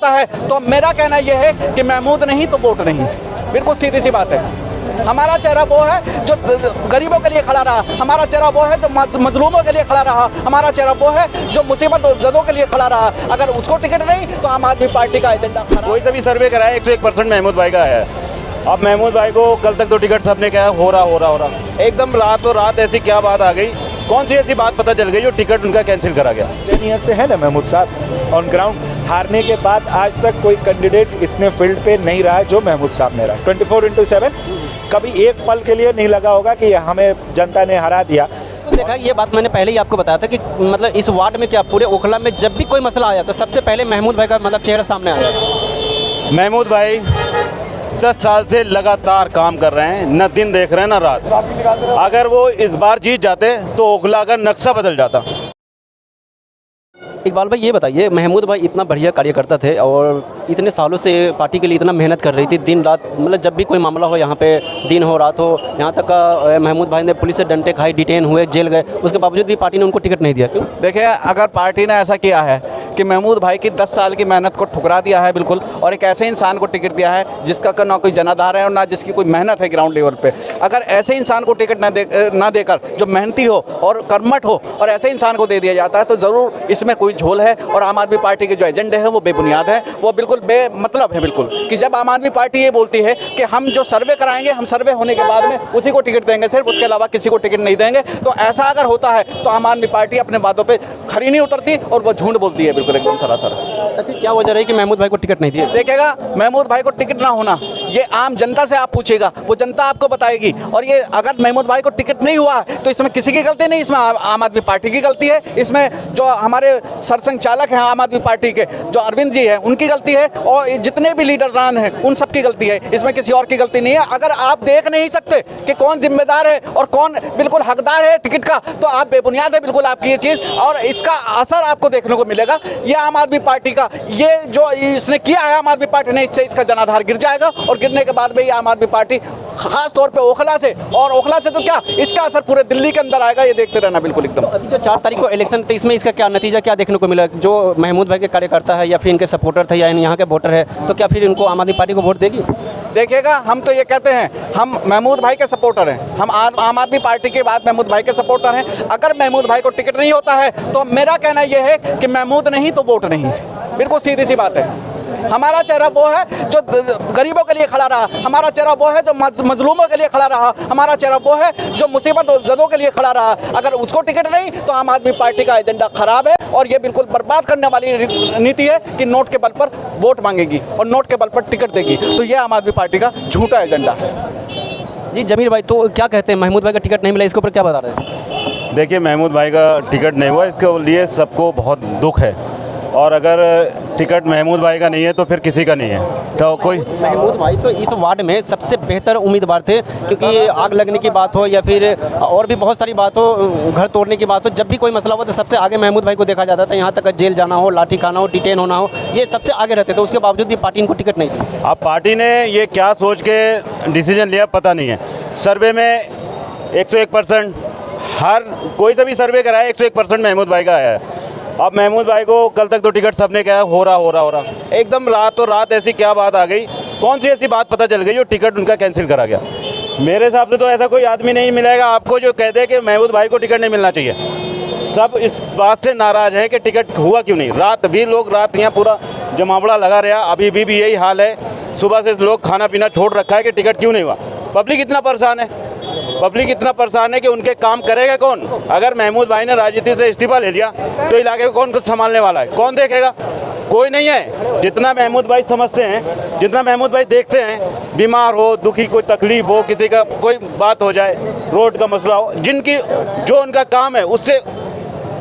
होता है तो मेरा कहना यह है कि महमूद नहीं तो वोट नहीं। बिल्कुल सीधी सी बात है। हमारा चेहरा वो है जो गरीबों के लिए खड़ा रहा, हमारा चेहरा वो है जो मजलूमों के लिए खड़ा रहा, हमारा चेहरा वो है जो मुसीबत ज़दों के लिए खड़ा रहा। अगर उसको टिकट नहीं तो आम आदमी पार्टी का एजेंडा कोई सा भी सर्वे कराया 101% महमूद भाई का आया है। अब महमूद भाई को कल तक तो टिकट सबने कहा हो रहा एकदम रातों रात ऐसी क्या बात आ गई, कौन सी ऐसी बात पता चल गई जो टिकट उनका कैंसिल करा गया। 10 ईयर से है ना महमूद साहब ऑन ग्राउंड। हारने के बाद आज तक कोई कैंडिडेट इतने फील्ड पे नहीं रहा है जो महमूद साहब ने रहा। 24/7 कभी एक पल के लिए नहीं लगा होगा कि हमें जनता ने हरा दिया। तो देखा, ये बात मैंने पहले ही आपको बताया था कि मतलब इस वार्ड में क्या पूरे ओखला में जब भी कोई मसला आया तो सबसे पहले महमूद भाई का मतलब चेहरा सामने आया। महमूद भाई 10 साल से लगातार काम कर रहे हैं, न दिन देख रहे हैं न रात। अगर वो इस बार जीत जाते तो ओखला का नक्शा बदल जाता। इकबाल भाई ये बताइए, महमूद भाई इतना बढ़िया कार्यकर्ता थे और इतने सालों से पार्टी के लिए इतना मेहनत कर रही थी दिन रात, मतलब जब भी कोई मामला हो यहाँ पे दिन हो रात हो, यहाँ तक का महमूद भाई ने पुलिस से डंडे खाए, डिटेन हुए, जेल गए, उसके बावजूद भी पार्टी ने उनको टिकट नहीं दिया। क्यों? देखिए, अगर पार्टी ने ऐसा किया है कि महमूद भाई की 10 साल की मेहनत को ठुकरा दिया है बिल्कुल, और एक ऐसे इंसान को टिकट दिया है जिसका ना कोई जनाधार है और ना जिसकी कोई मेहनत है ग्राउंड लेवल पे, अगर ऐसे इंसान को टिकट ना देकर जो मेहनती हो और कर्मठ हो और ऐसे इंसान को दे दिया जाता है तो ज़रूर इसमें कोई झोल है। और आम आदमी पार्टी के जो एजेंडे हैं वो बेबुनियाद है, वो बिल्कुल बेमतलब है बिल्कुल। कि जब आम आदमी पार्टी ये बोलती है कि हम जो सर्वे कराएंगे, हम सर्वे होने के बाद में उसी को टिकट देंगे, सिर्फ उसके अलावा किसी को टिकट नहीं देंगे, तो ऐसा अगर होता है तो आम आदमी पार्टी अपने बातों पे खरी नहीं उतरती और वो झूठ बोलती है बिल्कुल एकदम सरासर। तो क्या वजह रही कि महमूद भाई को टिकट नहीं दिया? देखिएगा, महमूद भाई को टिकट ना होना ये आम जनता से आप पूछिएगा, वो जनता आपको बताएगी। और ये अगर महमूद भाई को टिकट नहीं हुआ तो इसमें किसी की गलती नहीं, इसमें आम आदमी पार्टी की गलती है, इसमें जो हमारे सरसंघचालक हैं आम आदमी पार्टी के जो अरविंद जी हैं उनकी गलती है, और जितने भी लीडरान हैं उन सब की गलती है, इसमें किसी और की गलती नहीं है। अगर आप देख नहीं सकते कि कौन जिम्मेदार है और कौन बिल्कुल हकदार है टिकट का, तो आप बेबुनियाद है बिल्कुल आपकी ये चीज़, और इसका असर आपको देखने को मिलेगा। ये आम आदमी पार्टी का ये जो इसने किया है आम आदमी पार्टी ने, इससे इसका जनाधार गिर जाएगा, और गिरने के बाद में ये आम आदमी पार्टी खास तौर पे ओखला से, और ओखला से तो क्या इसका असर पूरे दिल्ली के अंदर आएगा, ये देखते रहना बिल्कुल एकदम। तो अभी जो 4 तारीख को इलेक्शन थे, इसमें इसका क्या नतीजा क्या देखने को मिला? जो महमूद भाई के कार्यकर्ता है या फिर इनके सपोर्टर थे या यहाँ के वोटर है, तो क्या फिर इनको आम आदमी पार्टी को वोट देगी? देखिएगा, हम तो ये कहते हैं हम महमूद भाई के सपोर्टर हैं, हम आम आदमी पार्टी के बाद महमूद भाई के सपोर्टर हैं। अगर महमूद भाई को टिकट नहीं होता है तो मेरा कहना यह है कि महमूद नहीं तो वोट नहीं। बिल्कुल सीधी सी बात है। हमारा चेहरा वो है जो गरीबों के लिए खड़ा रहा, हमारा चेहरा वो है जो मजलूमों के लिए खड़ा रहा, हमारा चेहरा वो है जो मुसीबत ज़दों के लिए खड़ा रहा। अगर उसको टिकट नहीं तो आम आदमी पार्टी का एजेंडा खराब है, और ये बिल्कुल बर्बाद करने वाली नीति है कि नोट के बल पर वोट मांगेगी और नोट के बल पर टिकट देगी। तो ये आम आदमी पार्टी का झूठा एजेंडा है। जी जमीर भाई, तो क्या कहते हैं, महमूद भाई का टिकट नहीं मिला, इसके ऊपर क्या बता रहे हैं? देखिए, महमूद भाई का टिकट नहीं हुआ, इसके लिए सबको बहुत दुख है, और अगर टिकट महमूद भाई का नहीं है तो फिर किसी का नहीं है। तो कोई महमूद भाई तो इस वार्ड में सबसे बेहतर उम्मीदवार थे, क्योंकि आग लगने की बात हो या फिर और भी बहुत सारी बात हो, घर तोड़ने की बात हो, जब भी कोई मसला हो तो सबसे आगे महमूद भाई को देखा जाता था। यहाँ तक जेल जाना हो, लाठी खाना हो, डिटेन होना हो, ये सबसे आगे रहते थे। उसके बावजूद भी पार्टी इनको टिकट नहीं दी। अब पार्टी ने ये क्या सोच के डिसीजन लिया पता नहीं है। सर्वे में 101% हर कोई सा भी सर्वे कराया 101% महमूद भाई का आया है। अब महमूद भाई को कल तक तो टिकट सबने कहा हो रहा एकदम रातों रात ऐसी क्या बात आ गई, कौन सी ऐसी बात पता चल गई जो टिकट उनका कैंसिल करा गया। मेरे हिसाब से तो ऐसा कोई आदमी नहीं मिलेगा आपको जो कह दे कि महमूद भाई को टिकट नहीं मिलना चाहिए। सब इस बात से नाराज़ है कि टिकट हुआ क्यों नहीं। रात भी लोग यहाँ पूरा जमावड़ा लगा रहा, अभी भी यही हाल है। सुबह से लोग खाना पीना छोड़ रखा है कि टिकट क्यों नहीं हुआ। पब्लिक इतना परेशान है कि उनके काम करेगा कौन। अगर महमूद भाई ने राजनीति से इस्तीफा ले लिया तो इलाके को कौन कुछ संभालने वाला है, कौन देखेगा? कोई नहीं है। जितना महमूद भाई समझते हैं, जितना महमूद भाई देखते हैं, बीमार हो, दुखी, कोई तकलीफ हो, किसी का कोई बात हो जाए, रोड का मसला हो, जिनकी जो उनका काम है उससे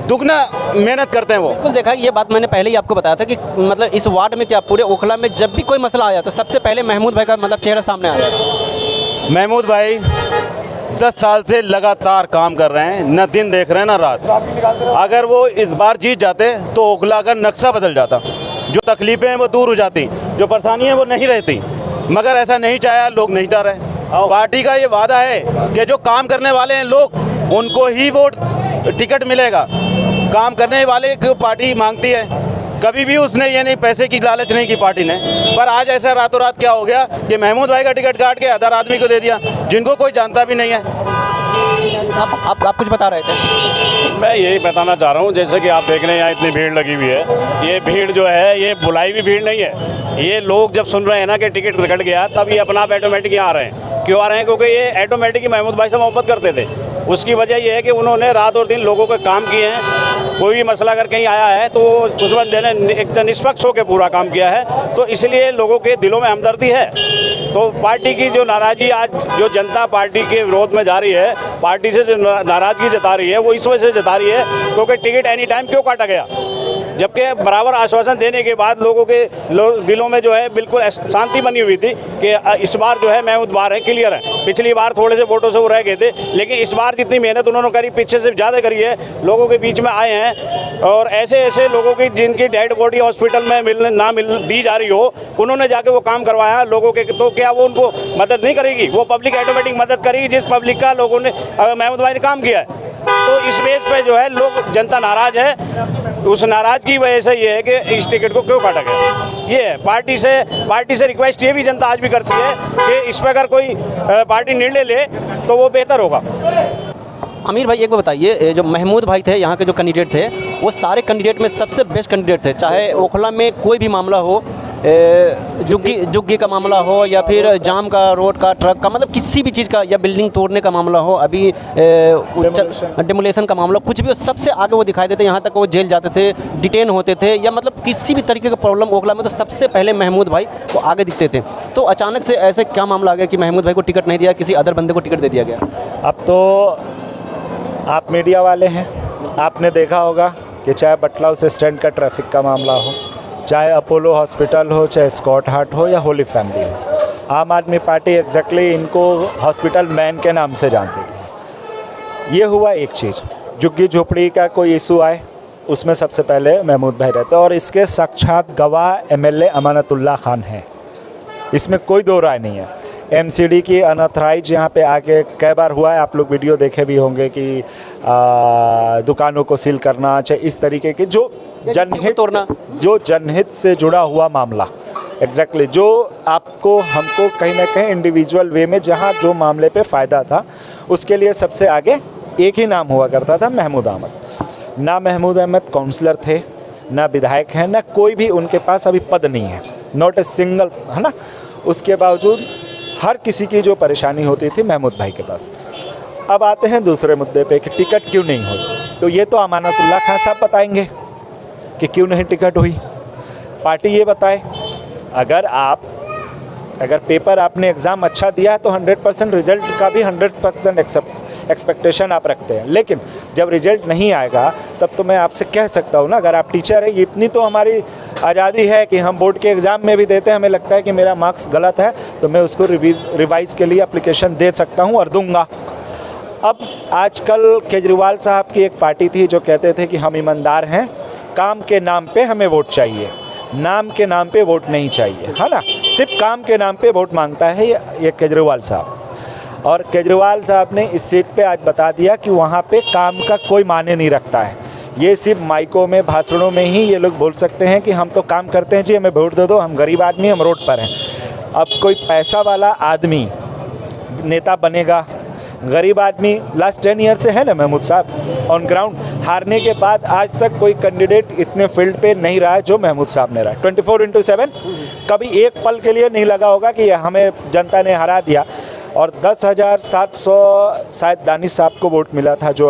दुगना मेहनत करते हैं वो। बिल्कुल देखा, ये बात मैंने पहले ही आपको बताया था कि मतलब इस वार्ड में क्या पूरे ओखला में जब भी कोई मसला आया तो सबसे पहले महमूद भाई का मतलब चेहरा सामने आया। महमूद भाई 10 साल से लगातार काम कर रहे हैं, न दिन देख रहे हैं न रात। अगर वो इस बार जीत जाते तो ओखला का नक्शा बदल जाता, जो तकलीफ़ें हैं वो दूर हो जाती, जो परेशानी है वो नहीं रहती। मगर ऐसा नहीं चाहा, लोग नहीं चाह रहे। पार्टी का ये वादा है कि जो काम करने वाले हैं लोग उनको ही वोट टिकट मिलेगा। काम करने वाले को पार्टी मांगती है, कभी भी उसने ये नहीं पैसे की लालच नहीं की पार्टी ने। पर आज ऐसा रातों रात क्या हो गया कि महमूद भाई का टिकट काट के अदर आदमी को दे दिया जिनको कोई जानता भी नहीं है। आप कुछ बता रहे थे? मैं यही बताना चाह रहा हूँ, जैसे कि आप देख रहे हैं यहाँ इतनी भीड़ लगी हुई है। ये भीड़ जो है ये बुलाई हुई भीड़ नहीं है। ये लोग जब सुन रहे हैं ना कि टिकट कट गया, तब ये अपना आप ऑटोमेटिक यहाँ आ रहे हैं। क्यों आ रहे हैं? क्योंकि ये ऑटोमेटिक ही महमूद भाई से मोहब्बत करते थे। उसकी वजह ये है कि उन्होंने रात और दिन लोगों के काम किए हैं। कोई भी मसला अगर कहीं आया है तो उस बंदे ने एकदम निष्पक्ष होकर पूरा काम किया है, तो इसलिए लोगों के दिलों में हमदर्दी है। तो पार्टी की जो नाराज़गी आज जो जनता पार्टी के विरोध में जा रही है, पार्टी से जो नाराज़गी जता रही है, वो इस वजह से जता रही है क्योंकि टिकट एनी टाइम क्यों काटा गया, जबकि बराबर आश्वासन देने के बाद लोगों के दिलों में जो है बिल्कुल शांति बनी हुई थी कि इस बार जो है महमूद बार है, क्लियर है। पिछली बार थोड़े से वोटों से वो रह गए थे, लेकिन इस बार जितनी मेहनत उन्होंने करी पीछे से ज़्यादा करी है, लोगों के बीच में आए हैं। और ऐसे ऐसे लोगों की जिनकी डेड बॉडी हॉस्पिटल में दी जा रही हो, उन्होंने जाके वो काम करवाया लोगों के। तो क्या वो उनको मदद नहीं करेगी? वो पब्लिक ऑटोमेटिक मदद करेगी जिस पब्लिक का लोगों ने महमूद भाई ने काम किया है। तो इस बेस पे जो है लोग जनता नाराज़ है। उस नाराज़ की वजह से ये है कि इस टिकट को क्यों काटा गया। ये है पार्टी से रिक्वेस्ट ये भी जनता आज भी करती है कि इस पर अगर कोई पार्टी निर्णय ले तो वो बेहतर होगा। आमिर भाई एक बार बताइए, जो महमूद भाई थे यहाँ के जो कैंडिडेट थे, वो सारे कैंडिडेट में सबसे बेस्ट कैंडिडेट थे। चाहे ओखला में कोई भी मामला हो, जुग्गी का मामला हो या फिर जाम का, रोड का, ट्रक का, मतलब किसी भी चीज़ का, या बिल्डिंग तोड़ने का मामला हो, अभी डेमोलेशन का मामला, कुछ भी हो, सबसे आगे वो दिखाई देते। यहाँ तक वो जेल जाते थे, डिटेन होते थे, या मतलब किसी भी तरीके का प्रॉब्लम ओखला में तो सबसे पहले महमूद भाई वो आगे दिखते थे। तो अचानक से ऐसे क्या मामला आ गया कि महमूद भाई को टिकट नहीं दिया, किसी अदर बंदे को टिकट दे दिया गया? अब तो आप मीडिया वाले हैं, आपने देखा होगा कि चाहे बटला उस स्टैंड का ट्रैफिक का मामला हो, चाहे अपोलो हॉस्पिटल हो, चाहे स्कॉट हार्ट हो या होली फैमिली हो, आम आदमी पार्टी एग्जैक्टली इनको हॉस्पिटल मैन के नाम से जानती थी। ये हुआ एक चीज़। झुग्गी झोपड़ी का कोई इशू आए, उसमें सबसे पहले महमूद भाई रहते, और इसके साक्षात गवाह एमएलए अमानतुल्लाह खान हैं, इसमें कोई दो राय नहीं है। एमसीडी की अनऑथराइज यहाँ पे आके कई बार हुआ है, आप लोग वीडियो देखे भी होंगे कि दुकानों को सील करना, चाहे इस तरीके के जो जनहित से जुड़ा हुआ मामला, एग्जैक्टली जो आपको हमको कहीं ना कहीं इंडिविजुअल वे में जहाँ जो मामले पे फ़ायदा था, उसके लिए सबसे आगे एक ही नाम हुआ करता था, महमूद अहमद। ना महमूद अहमद काउंसलर थे, ना विधायक हैं, ना कोई भी उनके पास अभी पद नहीं है, नॉट ए सिंगल, है ना। उसके बावजूद हर किसी की जो परेशानी होती थी महमूद भाई के पास। अब आते हैं दूसरे मुद्दे पे कि टिकट क्यों नहीं हुई, तो ये तो अमानतुल्लाह खान साहब बताएंगे कि क्यों नहीं टिकट हुई। पार्टी ये बताए, अगर पेपर आपने एग्ज़ाम अच्छा दिया है तो 100% रिज़ल्ट का भी 100% एक्सपेक्टेशन आप रखते हैं, लेकिन जब रिज़ल्ट नहीं आएगा तब तो मैं आपसे कह सकता हूँ ना, अगर आप टीचर है, इतनी तो हमारी आज़ादी है कि हम बोर्ड के एग्ज़ाम में भी देते हैं, हमें लगता है कि मेरा मार्क्स गलत है तो मैं उसको रिवाइज़ के लिए एप्लीकेशन दे सकता हूँ और दूंगा। अब आजकल केजरीवाल साहब की एक पार्टी थी जो कहते थे कि हम ईमानदार हैं, काम के नाम पे हमें वोट चाहिए, नाम के नाम पे वोट नहीं चाहिए, है ना। सिर्फ काम के नाम पे वोट मांगता है ये केजरीवाल साहब। और केजरीवाल साहब ने इस सीट पे आज बता दिया कि वहाँ पे काम का कोई मायने नहीं रखता है। ये सिर्फ माइकों में, भाषणों में ही ये लोग बोल सकते हैं कि हम तो काम करते हैं जी, हमें वोट दे दो, हम गरीब आदमी, हम रोड पर हैं। अब कोई पैसा वाला आदमी नेता बनेगा, गरीब आदमी लास्ट 10 ईयर से है ना महमूद साहब ऑन ग्राउंड। हारने के बाद आज तक कोई कैंडिडेट इतने फील्ड पे नहीं रहा है जो महमूद साहब ने रहा। 24/7 कभी एक पल के लिए नहीं लगा होगा कि हमें जनता ने हरा दिया। और 10,700 शायद दानिश साहब को वोट मिला था जो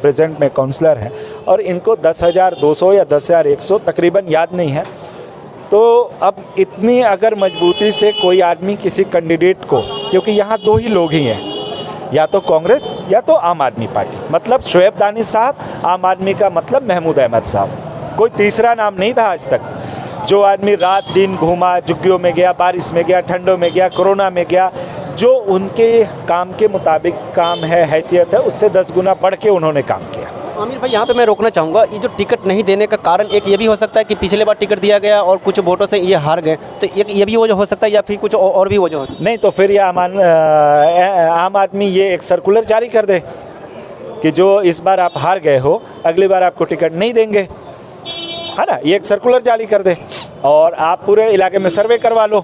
प्रेजेंट में काउंसलर हैं, और इनको 10,200 या 10,100 तकरीबन याद नहीं है। तो अब इतनी अगर मजबूती से कोई आदमी किसी कैंडिडेट को, क्योंकि यहाँ दो ही लोग ही हैं, या तो कांग्रेस या तो आम आदमी पार्टी, मतलब शोएब दानिश साहब, आम आदमी का मतलब महमूद अहमद साहब, कोई तीसरा नाम नहीं था आज तक। जो आदमी रात दिन घूमा, झुग्गियों में गया, बारिश में गया, ठंडों में गया, कोरोना में गया, जो उनके काम के मुताबिक काम है, हैसियत है, उससे 10 गुना बढ़ के उन्होंने काम किया। आमिर भाई यहाँ पे मैं रोकना चाहूँगा, ये जो टिकट नहीं देने का कारण एक ये भी हो सकता है कि पिछले बार टिकट दिया गया और कुछ वोटों से ये हार गए, तो एक ये भी वजह हो सकता है, या फिर कुछ और भी वजह हो सकता है? नहीं तो फिर ये आम आदमी ये एक सर्कुलर जारी कर दे कि जो इस बार आप हार गए हो, अगली बार आपको टिकट नहीं देंगे। है ना, ये एक सर्कुलर जारी कर दे और आप पूरे इलाके में सर्वे करवा लो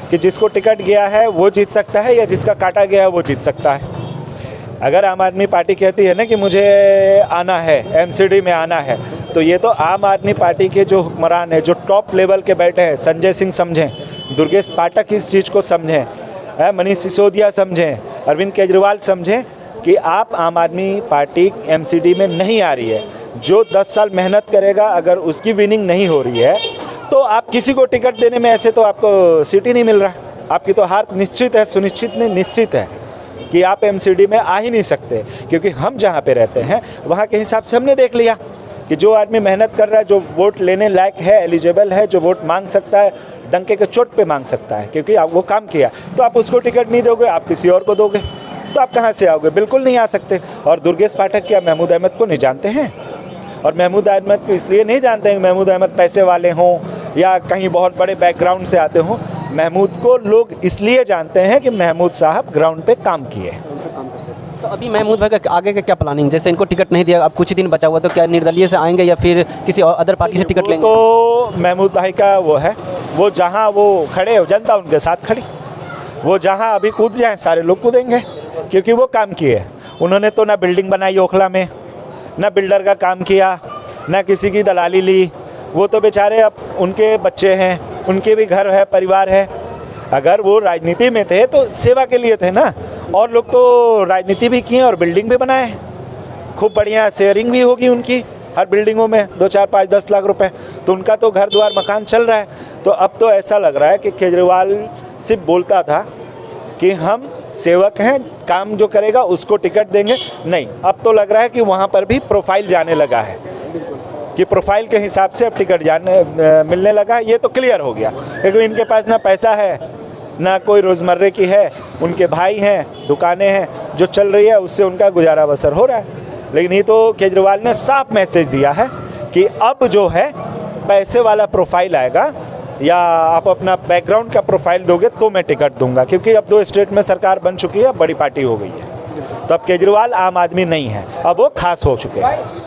कि जिसको टिकट गया है वो जीत सकता है या जिसका काटा गया है वो जीत सकता है। अगर आम आदमी पार्टी कहती है ना कि मुझे आना है, एमसीडी में आना है, तो ये तो आम आदमी पार्टी के जो हुक्मरान हैं, जो टॉप लेवल के बैठे हैं, संजय सिंह समझें, दुर्गेश पाठक इस चीज़ को समझें, मनीष सिसोदिया समझें, अरविंद केजरीवाल समझें कि आप आम आदमी पार्टी एमसीडी में नहीं आ रही है। जो 10 साल मेहनत करेगा अगर उसकी विनिंग नहीं हो रही है तो आप किसी को टिकट देने में ऐसे तो आपको सीट ही नहीं मिल रहा है, आपकी तो हार निश्चित है, सुनिश्चित नहीं निश्चित है कि आप एमसीडी में आ ही नहीं सकते। क्योंकि हम जहाँ पे रहते हैं वहाँ के हिसाब से हमने देख लिया कि जो आदमी मेहनत कर रहा है, जो वोट लेने लायक है, एलिजिबल है, जो वोट मांग सकता है, डंके के चोट पे मांग सकता है क्योंकि आप वो काम किया, तो आप उसको टिकट नहीं दोगे, आप किसी और को दोगे, तो आप कहाँ से आओगे? बिल्कुल नहीं आ सकते। और दुर्गेश पाठक क्या महमूद अहमद को नहीं जानते हैं? और महमूद अहमद को इसलिए नहीं जानते हैं कि महमूद अहमद पैसे वाले हों या कहीं बहुत बड़े बैकग्राउंड से आते हों। महमूद को लोग इसलिए जानते हैं कि महमूद साहब ग्राउंड पे काम किए। तो अभी महमूद भाई का आगे का क्या प्लानिंग? जैसे इनको टिकट नहीं दिया, अब कुछ ही दिन बचा हुआ, तो क्या निर्दलीय से आएंगे या फिर किसी और अदर पार्टी से टिकट लेंगे? तो महमूद भाई का वो है, वो जहाँ वो खड़े हो जनता उनके साथ खड़ी, वो जहाँ अभी कूद जाएँ सारे लोग कूदेंगे क्योंकि वो काम किए। उन्होंने तो ना बिल्डिंग बनाई ओखला में, ना बिल्डर का काम किया, ना किसी की दलाली ली। वो तो बेचारे अब उनके बच्चे हैं, उनके भी घर है, परिवार है। अगर वो राजनीति में थे तो सेवा के लिए थे ना। और लोग तो राजनीति भी किए और बिल्डिंग भी बनाए, खूब बढ़िया शेयरिंग भी होगी उनकी हर बिल्डिंगों में 2, 4, 5, 10 लाख रुपए, तो उनका तो घर द्वार मकान चल रहा है। तो अब तो ऐसा लग रहा है कि केजरीवाल सिर्फ बोलता था कि हम सेवक हैं, काम जो करेगा उसको टिकट देंगे, नहीं, अब तो लग रहा है कि वहाँ पर भी प्रोफाइल जाने लगा है कि प्रोफाइल के हिसाब से अब टिकट मिलने लगा है। ये तो क्लियर हो गया क्योंकि इनके पास ना पैसा है, ना कोई रोज़मर्रे की है, उनके भाई हैं, दुकानें हैं, जो चल रही है उससे उनका गुजारा बसर हो रहा है। लेकिन ये तो केजरीवाल ने साफ मैसेज दिया है कि अब जो है पैसे वाला प्रोफाइल आएगा या आप अपना बैकग्राउंड का प्रोफाइल दोगे तो मैं टिकट दूंगा, क्योंकि अब 2 स्टेट में सरकार बन चुकी है, बड़ी पार्टी हो गई है। तो अब केजरीवाल आम आदमी नहीं है, अब वो खास हो चुके हैं।